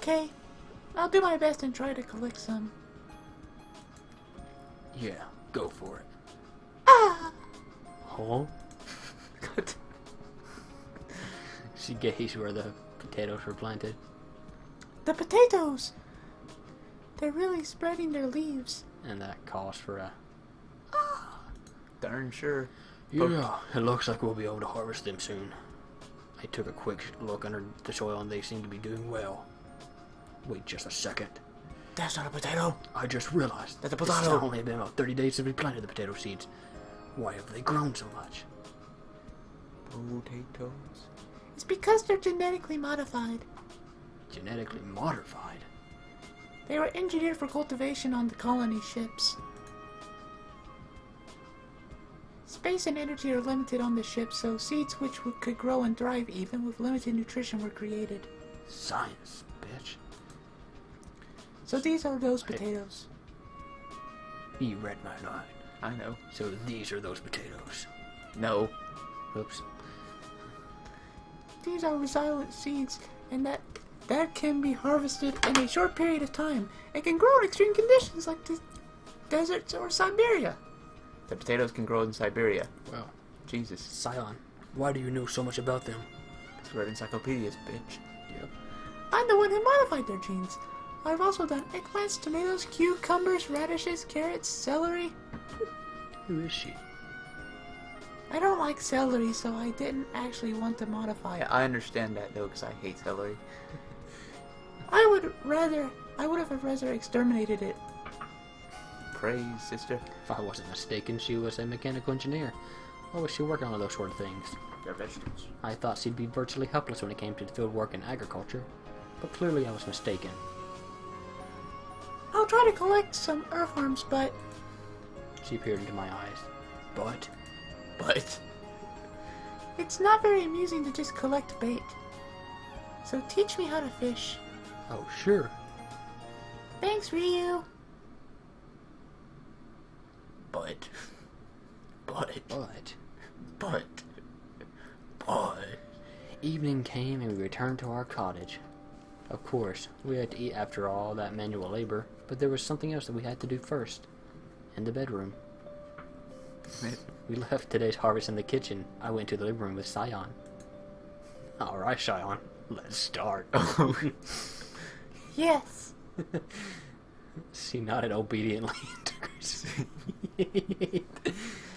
Okay, I'll do my best and try to collect some. Yeah, go for it. Ah! Huh? She gazed where the potatoes were planted. The potatoes! They're really spreading their leaves. And that calls for a... Darn sure. Yeah, it looks like we'll be able to harvest them soon. I took a quick look under the soil and they seem to be doing well. Wait just a second. That's not a potato. I just realized That's a it's potato. only been about 30 days since we planted the potato seeds. Why have they grown so much? Potatoes. It's because they're genetically modified. Genetically modified? They were engineered for cultivation on the colony ships. Space and energy are limited on the ship, so seeds which could grow and thrive even with limited nutrition were created. Science, bitch. So these are those potatoes. You read my mind. I know. So these are those potatoes. No. Oops. These are resilient seeds, and that can be harvested in a short period of time. It can grow in extreme conditions like the deserts or Siberia. The potatoes can grow in Siberia. Wow. Jesus. Scion, why do you know so much about them? It's read encyclopedias, bitch. Yep. I'm the one who modified their genes. I've also done eggplants, tomatoes, cucumbers, radishes, carrots, celery. Who is she? I don't like celery, so I didn't actually want to modify it. I understand that though, because I hate celery. I would have rather exterminated it. Praise, sister. If I wasn't mistaken, she was a mechanical engineer. What was she working on those sort of things? They're vegetables. I thought she'd be virtually helpless when it came to field work and agriculture. But clearly I was mistaken. I'll try to collect some earthworms, but... She peered into my eyes. But... It's not very amusing to just collect bait. So teach me how to fish. Oh, sure. Thanks, Ryu. But... Evening came and we returned to our cottage. Of course, we had to eat after all that manual labor, but there was something else that we had to do first. In the bedroom. We left today's harvest in the kitchen. I went to the living room with Scion. Alright, Scion. Let's start. Yes. She nodded obediently.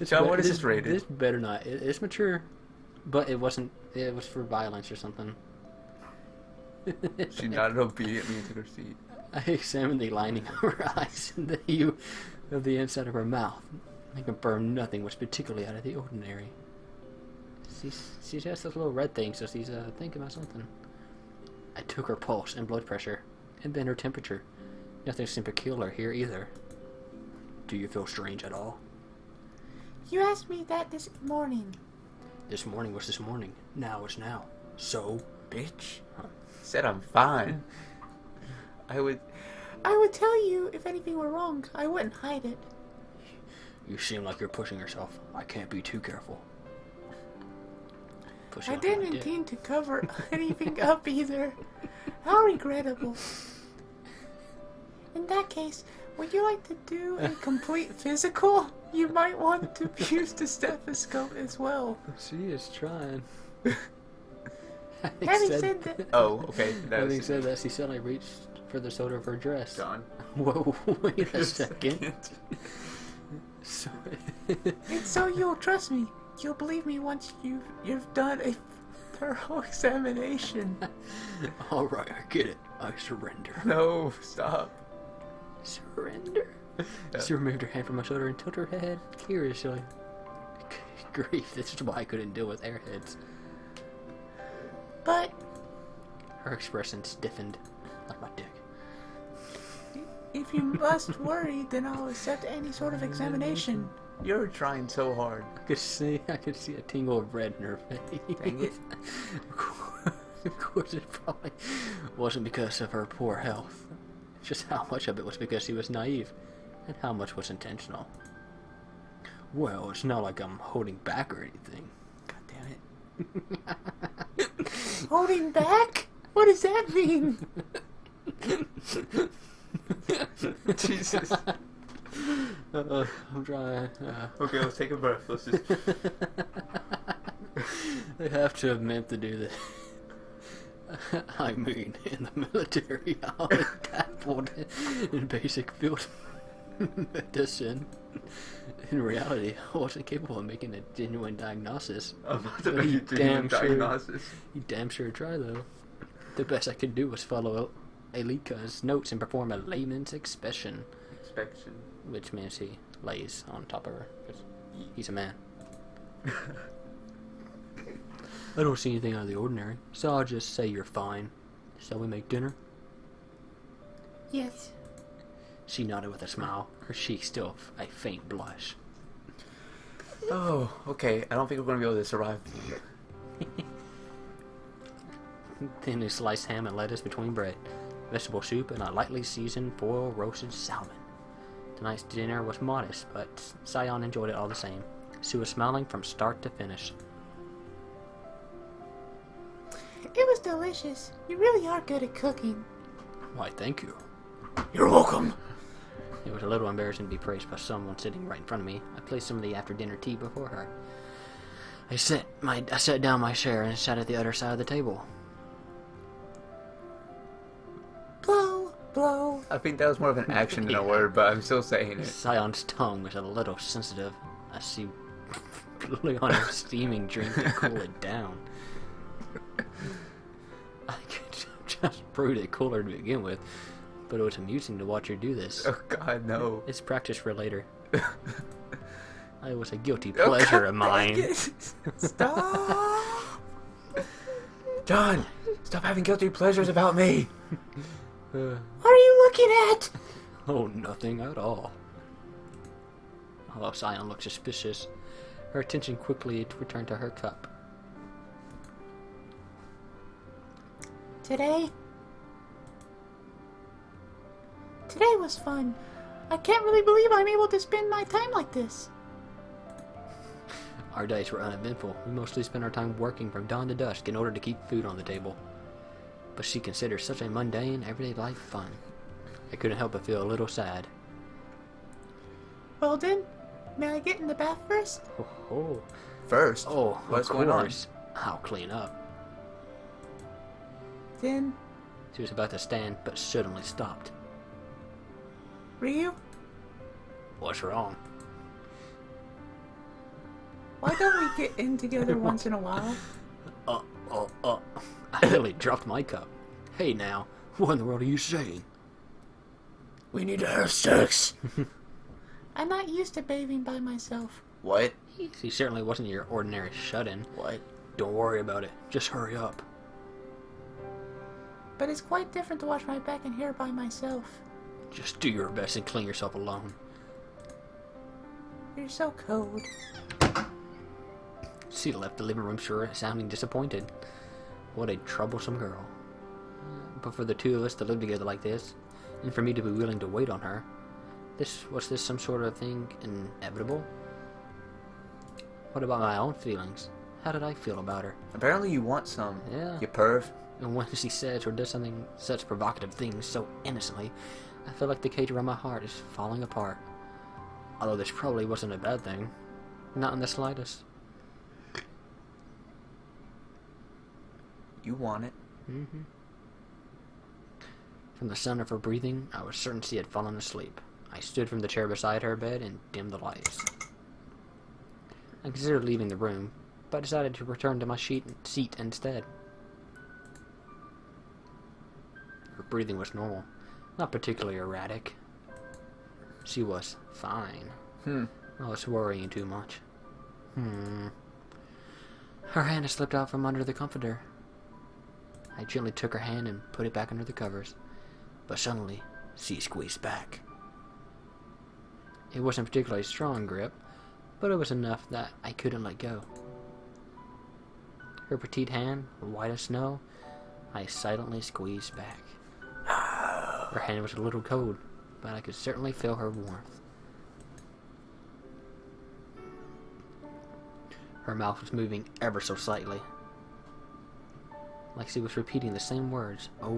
John, what is this rated? This better not. It's mature, but it wasn't. It was for violence or something. She nodded obediently and took her seat. I examined the lining of her eyes and the hue of the inside of her mouth. I confirmed nothing was particularly out of the ordinary. She has those little red things, so she's thinking about something. I took her pulse and blood pressure, and then her temperature. Nothing seemed peculiar here either. Do you feel strange at all? You asked me that this morning. This morning was this morning. Now is now. So? Bitch. Said I'm fine. I would tell you if anything were wrong. I wouldn't hide it. You seem like you're pushing yourself. I can't be too careful. I didn't intend to cover anything up either. How regrettable. In that case, would you like to do a complete physical? You might want to use the stethoscope as well. She is trying. Having said that... Oh, okay. Having said that, she suddenly reached for the shoulder of her dress. John. Whoa, wait a second. So, And so you'll trust me. You'll believe me once you've done a thorough examination. Alright, I get it. I surrender. No, stop. Surrender? Yeah. She removed her hand from my shoulder and tilted her head curiously. Grief, this is why I couldn't deal with airheads. But Her expression stiffened like my dick. if you must worry, then I'll accept any sort of examination. You're trying so hard. I could see a tingle of red in her face. Dang it. Of course, it probably wasn't because of her poor health. Just how much of it was because she was naive, and how much was intentional. Well, it's not like I'm holding back or anything. God damn it. Holding back? What does that mean? Jesus. I'm trying. Okay, let's take a breath. Let's just. They have to have meant to do this. I mean, in the military, I was dabbled in basic field medicine. In reality, I wasn't capable of making a genuine diagnosis. I'm about to But make you a genuine damn sure- diagnosis. You damn sure try, though. The best I could do was follow Elika's notes and perform a layman's inspection, Inspection. which means he lays on top of her, 'cause he's a man. I don't see anything out of the ordinary, so I'll just say you're fine. Shall we make dinner? Yes. She nodded with a smile, her cheeks still a faint blush. Oh, okay. I don't think we're going to be able to survive. Thinly sliced ham and lettuce between bread, vegetable soup, and a lightly seasoned foil roasted salmon. Tonight's dinner was modest, but Sion enjoyed it all the same. She was smiling from start to finish. It was delicious. You really are good at cooking. Why, thank you. You're welcome. It was a little embarrassing to be praised by someone sitting right in front of me. I placed some of the after-dinner tea before her. I set down my chair and sat at the other side of the table. Blow, blow. I think that was more of an action than a Yeah. word, but I'm still saying it. Sion's tongue was a little sensitive as she blew on her steaming drink to cool it down. I could just brewed it cooler to begin with, but it was amusing to watch her do this. Oh God, no. It's practice for later. It was a guilty pleasure of mine. Stop! John, stop having guilty pleasures about me. What are you looking at? Oh, nothing at all. Although Sion looked suspicious, her attention quickly returned to her cup. Today was fun. I can't really believe I'm able to spend my time like this. Our days were uneventful. We mostly spent our time working from dawn to dusk in order to keep food on the table. But she considered such a mundane, everyday life fun. I couldn't help but feel a little sad. Well then, may I get in the bath first? Oh, First, oh, what's of going on? course. I'll clean up. Then, She was about to stand, but suddenly stopped. Ryu, What's wrong? why don't we get in together once in a while? I nearly dropped my cup. Hey now, what in the world are you saying? We need to have sex. I'm not used to bathing by myself. What? He certainly wasn't your ordinary shut-in. What? Don't worry about it. Just hurry up. But it's quite different to wash my back and hair by myself. Just do your best and clean yourself alone. You're so cold. She left the living room sounding disappointed. What a troublesome girl. But for the two of us to live together like this, and for me to be willing to wait on her, was this some sort of thing inevitable? What about my own feelings? How did I feel about her? Apparently you want some. Yeah. You perv. And when she says or does such provocative things so innocently, I feel like the cage around my heart is falling apart. Although this probably wasn't a bad thing. Not in the slightest. You want it. Mm-hmm. From the sound of her breathing, I was certain she had fallen asleep. I stood from the chair beside her bed and dimmed the lights. I considered leaving the room, but decided to return to my seat instead. Her breathing was normal, not particularly erratic. She was fine. I was worrying too much. Her hand had slipped out from under the comforter. I gently took her hand and put it back under the covers, but suddenly she squeezed back. It wasn't a particularly strong grip, but it was enough that I couldn't let go. Her petite hand, white as snow, I silently squeezed back. Her hand was a little cold, but I could certainly feel her warmth. Her mouth was moving ever so slightly, like she was repeating the same words over